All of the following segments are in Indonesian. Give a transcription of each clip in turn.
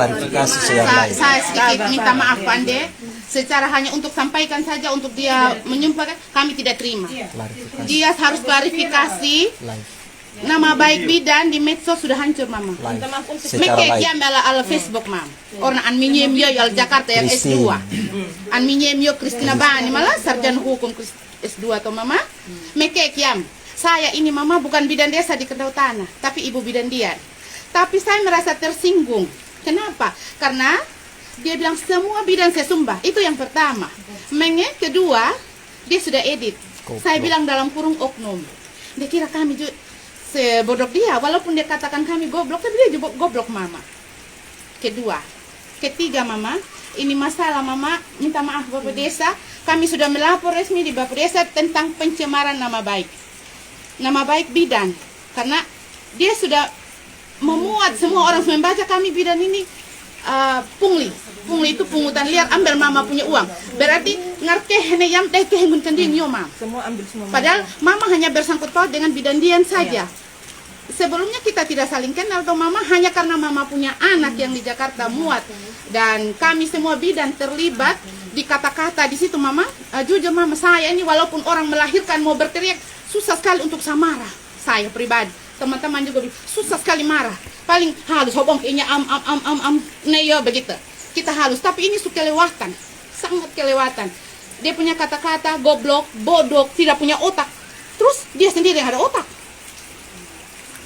Klarifikasi secara lain. Saya sedikit minta maaf Pande, secara hanya untuk sampaikan saja untuk dia menyumpahkan, kami tidak terima. Klarifikasi Dia harus klarifikasi. live. Nama baik bidan di medsos sudah hancur mama. Secara Meke live. kiam ala Facebook mam. Orang an minyemyo yal Jakarta yang S2. An minyemyo Kristina Bani malah sarjana hukum S2 atau mama. Meke kiam. Saya ini mama bukan bidan desa di Kendau Tanah, tapi ibu bidan dia. Tapi saya merasa tersinggung. Kenapa? Karena dia bilang semua bidan saya sumbah. Itu yang pertama. Kedua, dia sudah edit. Saya bilang dalam kurung oknum. Dia kira kami sebodoh dia. Walaupun dia katakan kami goblok, tapi dia juga goblok mama. Kedua. Ketiga mama, ini masalah mama. Minta maaf Bapak Desa. Kami sudah melapor resmi di Bapak Desa tentang pencemaran nama baik. Nama baik bidan. Karena dia sudah memuat semua orang membaca kami bidan ini pungli itu pungutan liar, ambil mama punya uang, berarti ngerti hene yang deh kehengun kending yo mam. Semua ambil semua. Padahal mama hanya bersangkut paut dengan bidan dian saja. Sebelumnya kita tidak saling kenal atau mama, hanya karena mama punya anak yang di Jakarta muat dan kami semua bidan terlibat di kata-kata di situ mama. Jujur mama, saya ini walaupun orang melahirkan mau berteriak susah sekali untuk samara. Saya pribadi, teman-teman juga susah sekali marah. Paling halus, hobong kayaknya neyo begitu. Kita halus, tapi ini kelewatan, sangat kelewatan. Dia punya kata-kata goblok, bodoh, tidak punya otak. Terus dia sendiri yang ada otak.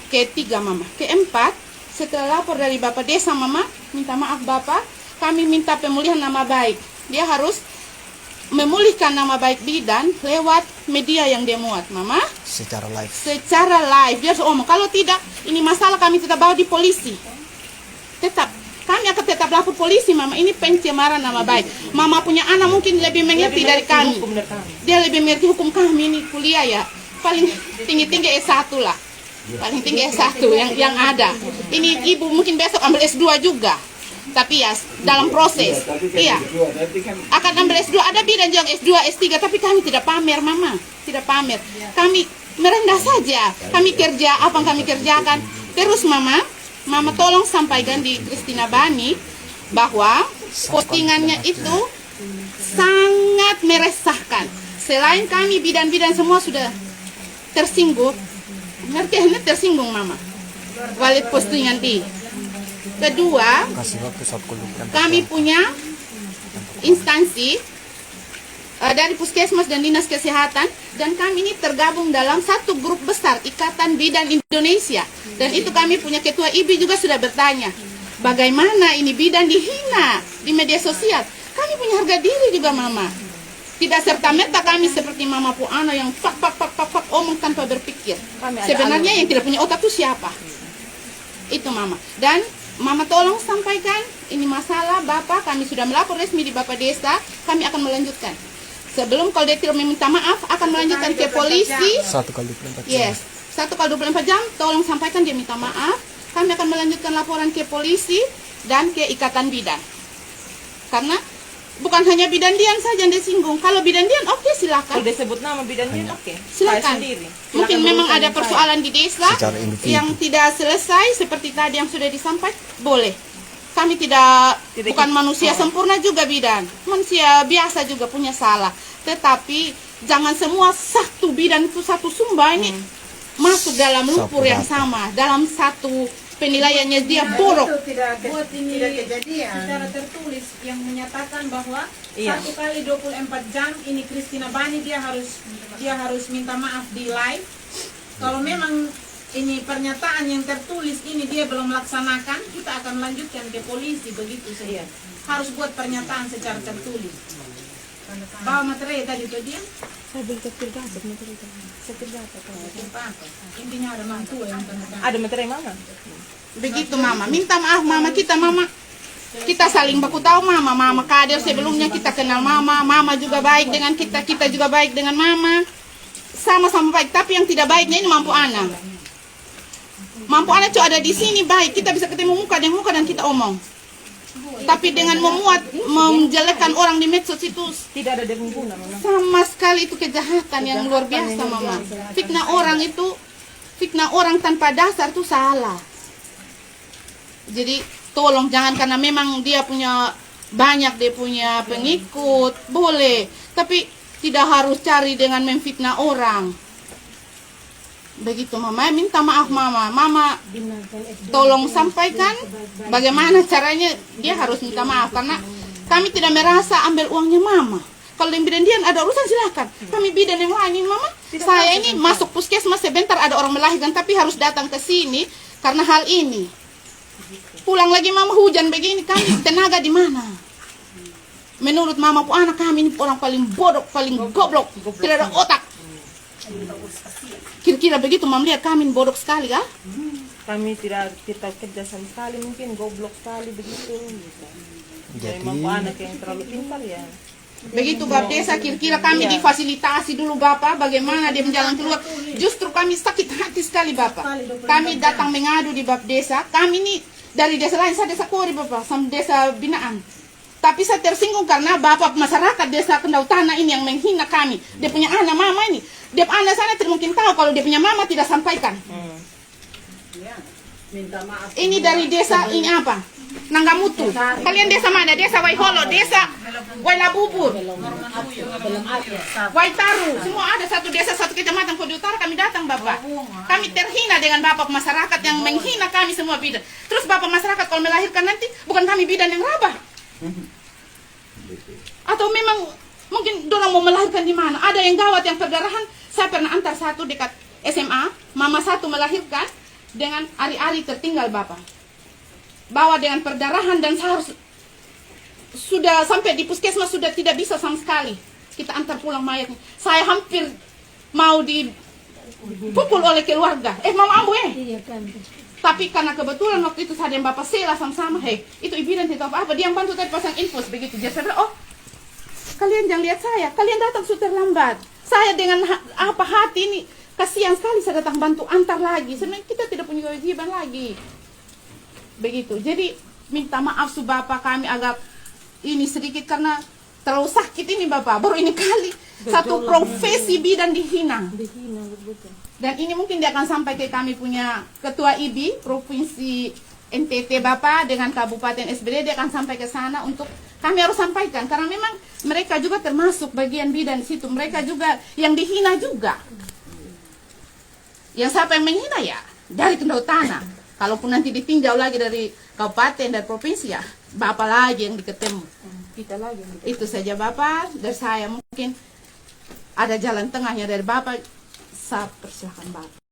Ketiga mama. Keempat, setelah lapor dari Bapak Desa mama, minta maaf Bapak, kami minta pemulihan nama baik. Dia harus memulihkan nama baik bidan lewat media yang dia muat mama. Secara live. Secara live dia harus omong. Kalau tidak, ini masalah kami tetap bawa di polisi. Kami akan tetap lapor polisi mama. Ini pencemaran nama baik. Mama punya anak mungkin lebih mengerti dari kami. Dia lebih mengerti hukum kami ini kuliah ya. Paling tinggi-tinggi S1 lah. Paling tinggi S1 yang ada. Ini ibu mungkin besok ambil S2 juga. Tapi ya dalam proses, iya akan ambil S2, ada bidan yang S2, S3, tapi kami tidak pamer mama, tidak pamer. Kami merendah saja, kami kerja apa yang kami kerjakan. Terus mama tolong sampaikan di Kristina Bani bahwa postingannya itu sangat meresahkan. Selain kami bidan-bidan semua sudah tersinggung, ngerti ini tersinggung mama. Walid postingan di. Kedua, kami punya instansi dari Puskesmas dan Dinas Kesehatan, dan kami ini tergabung dalam satu grup besar Ikatan Bidan Indonesia. Dan itu kami punya ketua IBI juga sudah bertanya, bagaimana ini bidan dihina di media sosial. Kami punya harga diri juga mama. Tidak serta-merta kami seperti mama Puana yang fak omong tanpa berpikir. Sebenarnya yang tidak punya otak itu siapa? Itu mama. Dan mama tolong sampaikan, ini masalah Bapak, kami sudah melapor resmi di Bapak Desa, kami akan melanjutkan. Sebelum kalau dia tidak meminta maaf, akan melanjutkan ke polisi. 1 kali 24 jam. Yes, 1 kali 24 jam, tolong sampaikan dia minta maaf. Kami akan melanjutkan laporan ke polisi dan ke Ikatan Bidan. Karena bukan hanya bidan dian saja yang disinggung. Kalau bidan dian, oke silakan. Kalau disebut nama bidan dian, oke. Silakan. Mungkin memang ada persoalan di desa yang tidak selesai seperti tadi yang sudah disampaikan, boleh. Kami tidak bukan manusia sempurna juga bidan. Manusia biasa juga punya salah. Tetapi jangan semua satu bidan itu satu sumba ini masuk dalam lumpur yang sama, dalam satu penilaiannya dia buruk. Buat ini kejadian secara tertulis yang menyatakan bahwa 1 kali 24 jam ini Kristina Bani dia harus minta maaf di live. Kalau memang ini pernyataan yang tertulis ini dia belum melaksanakan, kita akan lanjutkan ke polisi begitu saja. Harus buat pernyataan secara tertulis. Bawa materi tadi itu dia. Saya belum terdapat materi tadi. Saya terdapat. Intinya ada mantua yang tanda. Ada materi mana? Begitu mama, minta maaf mama, kita saling baku tahu mama kader sebelumnya kita kenal mama juga baik dengan kita juga baik dengan mama, sama-sama baik. Tapi yang tidak baiknya ini mampu anak itu ada di sini baik, kita bisa ketemu muka dan kita omong. Tapi dengan menjelekkan orang di medsos itu tidak ada guna mama. Sama sekali itu kejahatan yang luar biasa mama. Fitnah orang tanpa dasar itu salah. Jadi tolong jangan karena memang dia punya banyak, dia punya pengikut, boleh. Tapi tidak harus cari dengan memfitnah orang. Begitu Mama, minta maaf Mama. Mama tolong sampaikan bagaimana caranya dia harus minta maaf. Karena kami tidak merasa ambil uangnya Mama. Kalau yang bidan dia ada urusan silakan. Kami bidan yang lain Mama. Saya ini masuk puskesmas sebentar ada orang melahirkan tapi harus datang ke sini karena hal ini. Pulang lagi Mama hujan begini, kami tenaga di mana? Menurut Mama pun anak kami ini orang paling bodoh, paling goblok, tidak ada otak. Kira-kira begitu Mama lihat kami bodoh sekali kah? Kami tidak kita kerja sama sekali, mungkin goblok sekali begitu. Jadi Jadi mampu anak yang terlalu pintar ya. Begitu Bab Desa, kira-kira kami difasilitasi dulu Bapak, bagaimana dia menjalan keluar. Justru kami sakit hati sekali Bapak. Kami datang mengadu di Bab Desa, kami ini dari desa lain, saya desa Kori Bapak, sama desa binaan. Tapi saya tersinggung karena Bapak masyarakat desa Kendau Tanah ini yang menghina kami. Dia punya anak mama ini. Dia anak sana tidak mungkin tahu kalau dia punya mama tidak sampaikan. Ini dari desa ini apa? Nanggamutu. Kalian desa mana? Desa Waiholo, desa Wailabubur, Waitaru. Semua ada satu desa, satu kecamatan Kodi Utara kami datang Bapak. Kami terhina dengan Bapak masyarakat yang menghina kami semua bidan. Terus Bapak masyarakat kalau melahirkan nanti bukan kami bidan yang rabah. Atau memang mungkin dorang mau melahirkan di mana? Ada yang gawat yang perdarahan. Saya pernah antar satu dekat SMA, mama satu melahirkan dengan ari-ari tertinggal Bapak. Bawa dengan perdarahan dan saya harus sudah sampai di puskesmas sudah tidak bisa sama sekali. Kita antar pulang mayatnya. Saya hampir mau dipukul oleh keluarga. Mama ambu Tapi karena kebetulan waktu itu saya dan Bapak Sela sama-sama, itu ibu dan tidak apa-apa. Dia yang bantu tadi pasang infus begitu. Jadi saya bilang, oh kalian jangan lihat saya, kalian datang sudah terlambat. Saya dengan hati ini, kasihan sekali saya datang bantu antar lagi. Sebenarnya kita tidak punya kewajiban lagi. Begitu, jadi minta maaf su Bapak kami agak ini sedikit karena terlalu sakit ini Bapak. Baru ini kali satu profesi bidan dihina. Dan ini mungkin dia akan sampai ke kami punya Ketua IBI Provinsi NTT Bapak dengan Kabupaten SBD, dia akan sampai ke sana untuk kami harus sampaikan karena memang mereka juga termasuk bagian bidan di situ. Mereka juga yang dihina juga. Yang siapa yang menghina ya dari Kendau Tanah. Kalaupun nanti ditinjau lagi dari kabupaten dan provinsi ya Bapak lagi yang diketemu. Kita lagi. Itu saja Bapak dari saya, mungkin ada jalan tengahnya dari Bapak. Saya persilahkan Bapak.